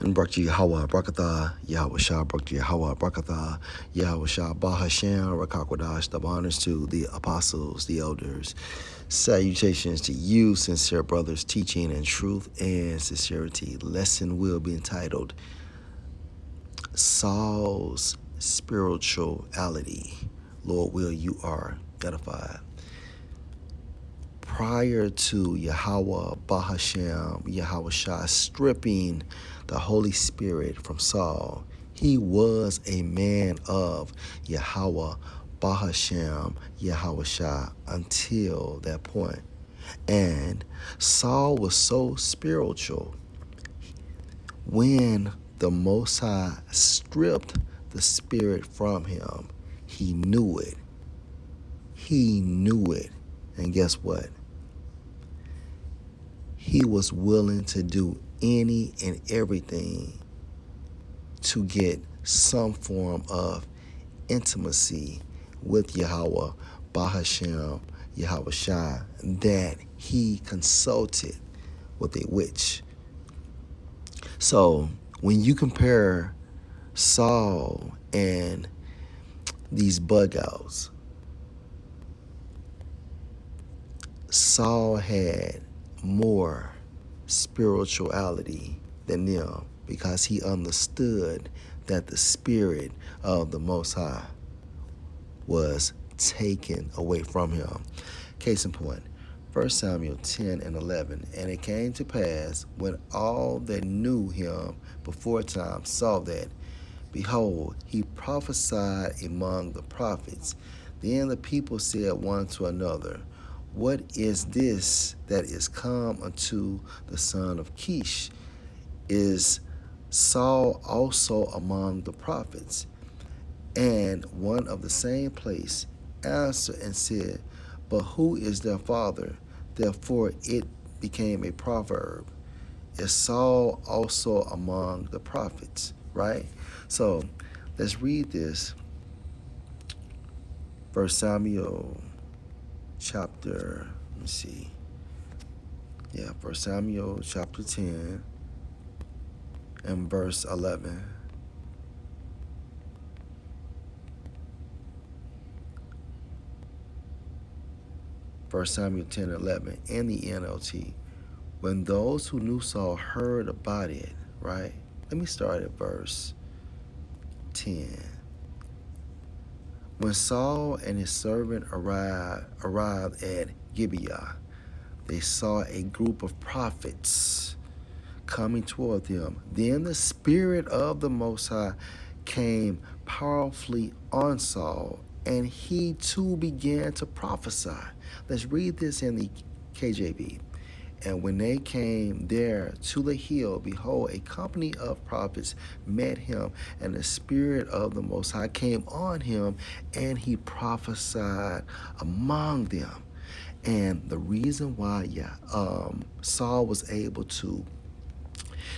And Brakti Yahweh Brakatha, Yahweh Shah Brakti Yahweh Brakatha, Yahweh Shah Bahashem, Rakakwadash, the honors to the apostles, the elders. Salutations to you, sincere brothers, teaching in truth and sincerity. Lesson will be entitled Saul's Spirituality. Lord will, you are edified. Prior to Yahweh Bahashem, Yahweh Shah stripping the Holy Spirit from Saul, he was a man of Yahweh Bahashem, Yahweh Shah until that point. And Saul was so spiritual when the Most High stripped the spirit from him. He knew it. He knew it. And guess what? He was willing to do any and everything to get some form of intimacy with Yahweh Bahashem, Yahweh Shai, that he consulted with a witch. So when you compare Saul and these bug outs, Saul had more spirituality than them because he understood that the spirit of the Most High was taken away from him. Case in point, 1 Samuel 10 and 11. And it came to pass when all that knew him before time saw that, behold, he prophesied among the prophets. Then the people said one to another, what is this that is come unto the son of Kish? Is Saul also among the prophets? And one of the same place answered and said, but who is their father? Therefore it became a proverb. Is Saul also among the prophets? Right? So let's read this. 1 Samuel chapter, let me see. 1 Samuel chapter 10 and verse 11. First Samuel 10:11 in the NLT. When those who knew Saul heard about it, right? Let me start at verse 10. When Saul and his servant arrived at Gibeah, they saw a group of prophets coming toward them. Then the Spirit of the Most High came powerfully on Saul, and he too began to prophesy. Let's read this in the KJV. And when they came there to the hill, behold, a company of prophets met him, and the Spirit of the Most High came on him, and he prophesied among them. And the reason why Saul was able to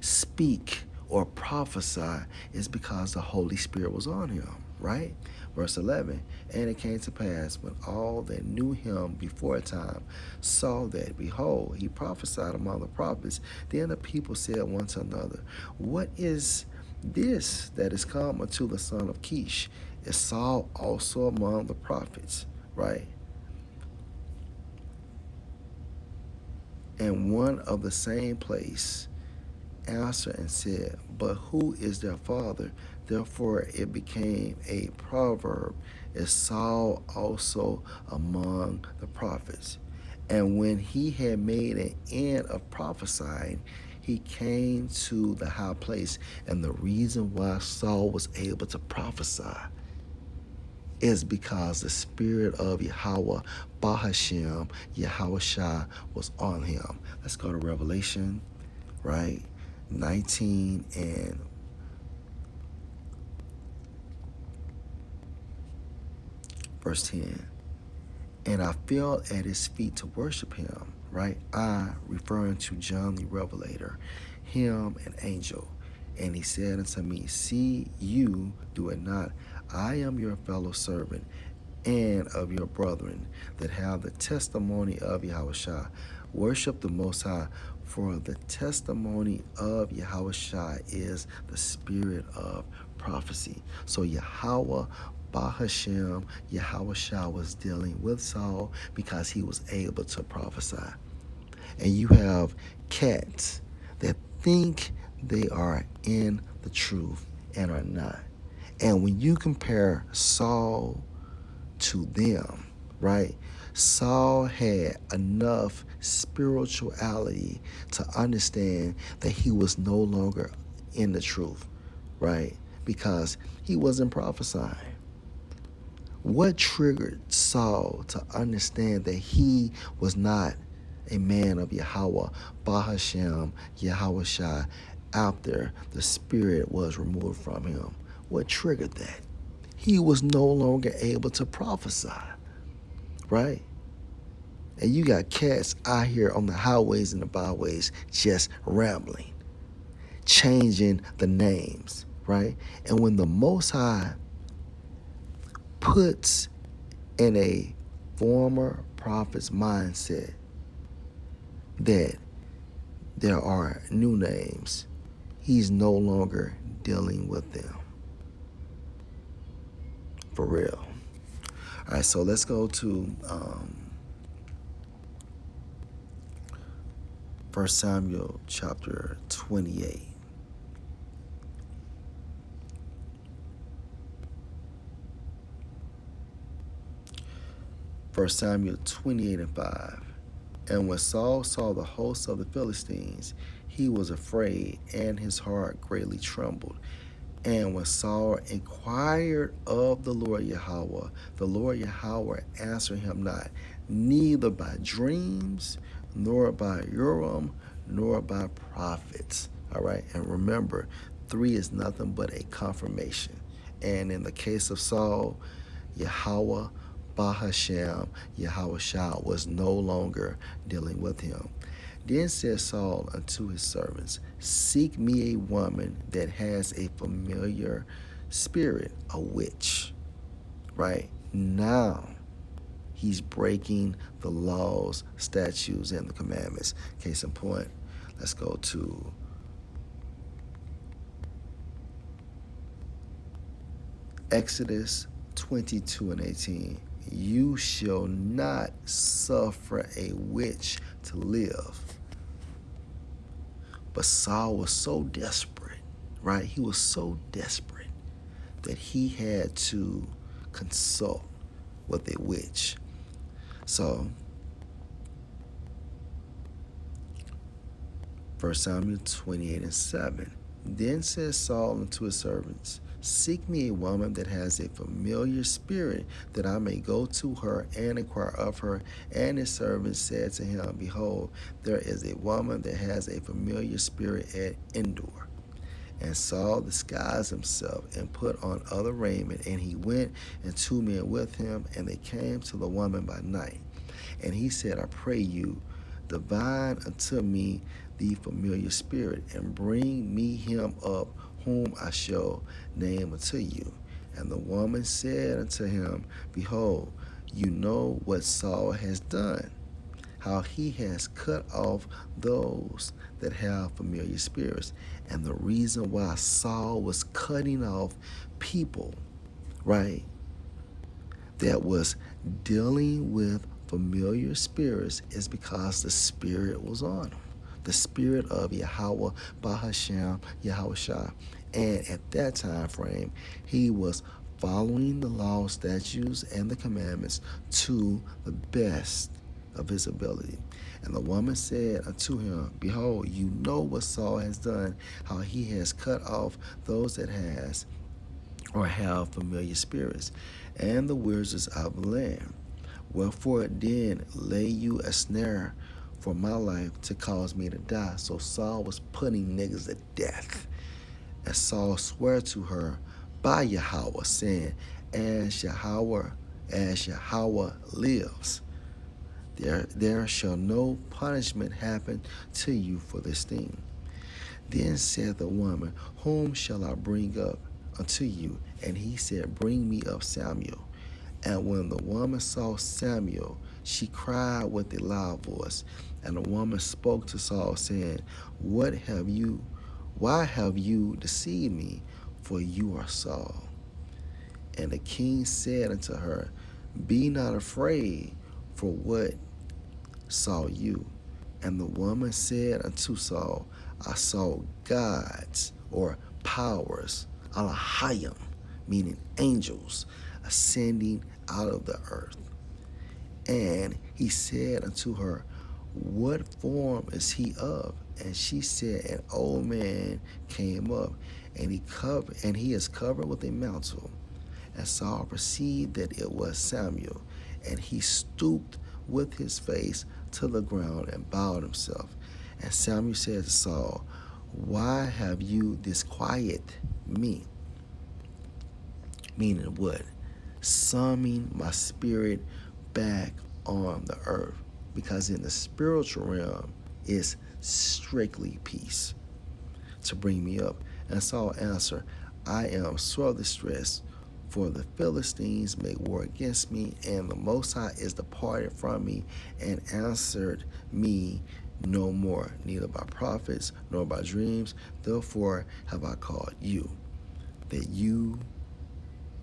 speak or prophesy is because the Holy Spirit was on him, right? Verse 11, and it came to pass when all that knew him before time saw that, behold, he prophesied among the prophets. Then the people said one to another, what is this that is come unto the son of Kish? Is Saul also among the prophets, right? And one of the same place answered and said, but who is their father? Therefore it became a proverb, is Saul also among the prophets? And when he had made an end of prophesying, he came to the high place. And the reason why Saul was able to prophesy is because the spirit of Yahweh Bahashem, Yahweh Shai, was on him. Let's go to Revelation, right? 19 and verse 10. And I fell at his feet to worship him, right? I, referring to John the Revelator, him an angel. And he said unto me, see, you do it not. I am your fellow servant and of your brethren that have the testimony of Yahweh Shai. Worship the Most High, For the testimony of Yahushua is the spirit of prophecy. So Yahweh Bahashem, Yahushua was dealing with Saul because he was able to prophesy. And you have cats that think they are in the truth and are not. And when you compare Saul to them, right? Saul had enough spirituality to understand that he was no longer in the truth, right? Because he wasn't prophesying. What triggered Saul to understand that he was not a man of Yahweh, Bahashem, Yahushua, after the spirit was removed from him? What triggered that? He was no longer able to prophesy, right? And you got cats out here on the highways and the byways just rambling, changing the names, right? And when the Most High puts in a former prophet's mindset that there are new names, he's no longer dealing with them. For real. All right, so let's go to 1 Samuel chapter 28. First Samuel 28 and 5. And when Saul saw the hosts of the Philistines, he was afraid, and his heart greatly trembled. And when Saul inquired of the Lord Yahweh answered him not, neither by dreams, nor by Urim, nor by prophets. All right, and remember, 3 is nothing but a confirmation. And in the case of Saul, Yahweh, Bahashem, Yahushua was no longer dealing with him. Then said Saul unto his servants, seek me a woman that has a familiar spirit, a witch. Right? Now, he's breaking the laws, statutes, and the commandments. Case in point, let's go to Exodus 22 and 18. You shall not suffer a witch to live. But Saul was so desperate, right? He was so desperate that he had to consult with a witch. So, 1 Samuel 28 and 7. Then said Saul unto his servants, seek me a woman that has a familiar spirit, that I may go to her and inquire of her. And his servants said to him, behold, there is a woman that has a familiar spirit at Endor. And Saul disguised himself and put on other raiment, and he went, and 2 men with him, and they came to the woman by night. And he said, I pray you, divine unto me the familiar spirit, and bring me him up, whom I shall name unto you. And the woman said unto him, behold, you know what Saul has done, how he has cut off those that have familiar spirits. And the reason why Saul was cutting off people, right, that was dealing with familiar spirits is because the spirit was on him. The spirit of Yahweh, Bahashem, Yahushua. And at that time frame, he was following the law, statutes, and the commandments to the best of his ability. And the woman said unto him, behold, you know what Saul has done, how he has cut off those that has or have familiar spirits, and the wizards of the land. Wherefore then lay you a snare for my life to cause me to die. So Saul was putting niggas to death. And Saul swore to her by Yahweh, saying, as Yahweh lives, there shall no punishment happen to you for this thing. Then said the woman, whom shall I bring up unto you? And he said, bring me up Samuel. And when the woman saw Samuel, she cried with a loud voice. And the woman spoke to Saul, saying, Why have you deceived me? For you are Saul. And the king said unto her, Be not afraid, for what saw you? And the woman said unto Saul, I saw gods or powers, Alahayim, meaning angels, ascending out of the earth. And he said unto her, What form is he of? And she said, An old man came up, and he is covered with a mantle. And Saul perceived that it was Samuel, and he stooped with his face to the ground and bowed himself. And Samuel said to Saul, Why have you disquieted me? Meaning what? Summoning my spirit back on the earth. Because in the spiritual realm is strictly peace to bring me up. And Saul answered, I am sore distressed, for the Philistines make war against me, and the Most High is departed from me, and answered me no more, neither by prophets nor by dreams. Therefore have I called you, that you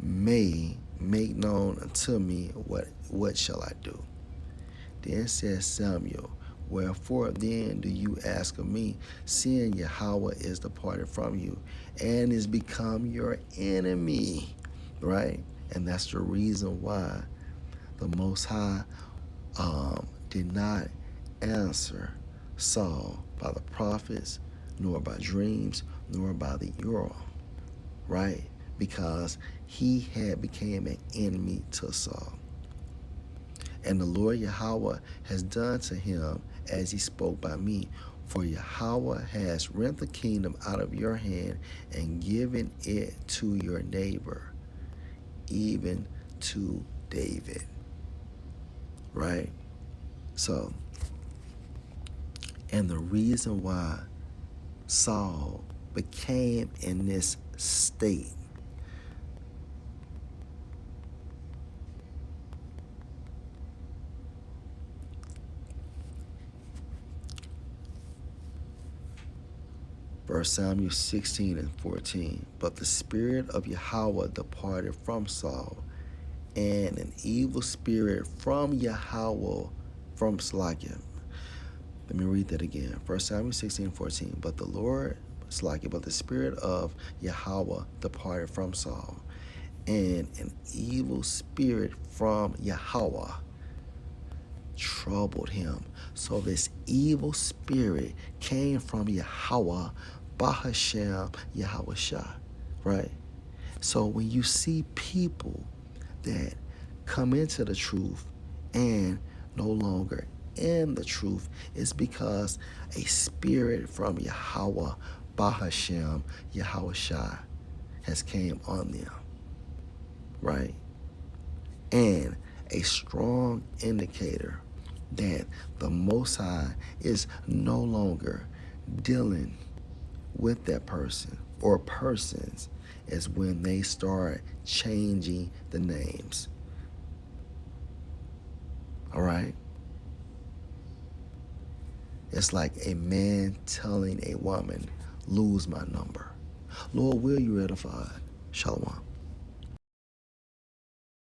may make known unto me what shall I do. Then said Samuel, Wherefore then do you ask of me, seeing Yahweh is departed from you, and is become your enemy? Right? And that's the reason why the Most High did not answer Saul by the prophets, nor by dreams, nor by the Urim. Right? Because he had became an enemy to Saul. And the Lord Yahweh has done to him as he spoke by me. For Yahweh has rent the kingdom out of your hand and given it to your neighbor, even to David. Right? So, and the reason why Saul became in this state First Samuel 16 and 14. But the spirit of Yahweh departed from Saul, and an evil spirit from Yahweh from Slakia. Let me read that again. First Samuel 16 and 14. But the spirit of Yahweh departed from Saul, and an evil spirit from Yahweh troubled him. So this evil spirit came from Yahweh, Bahashem, Yahweh Shah, right? So when you see people that come into the truth and no longer in the truth, it's because a spirit from Yahweh, Bahashem, Yahweh Shah has came on them, right? And a strong indicator that the Most High is no longer dealing with that person or persons is when they start changing the names. All right? It's like a man telling a woman, lose my number. Lord, will you edify? Shalom.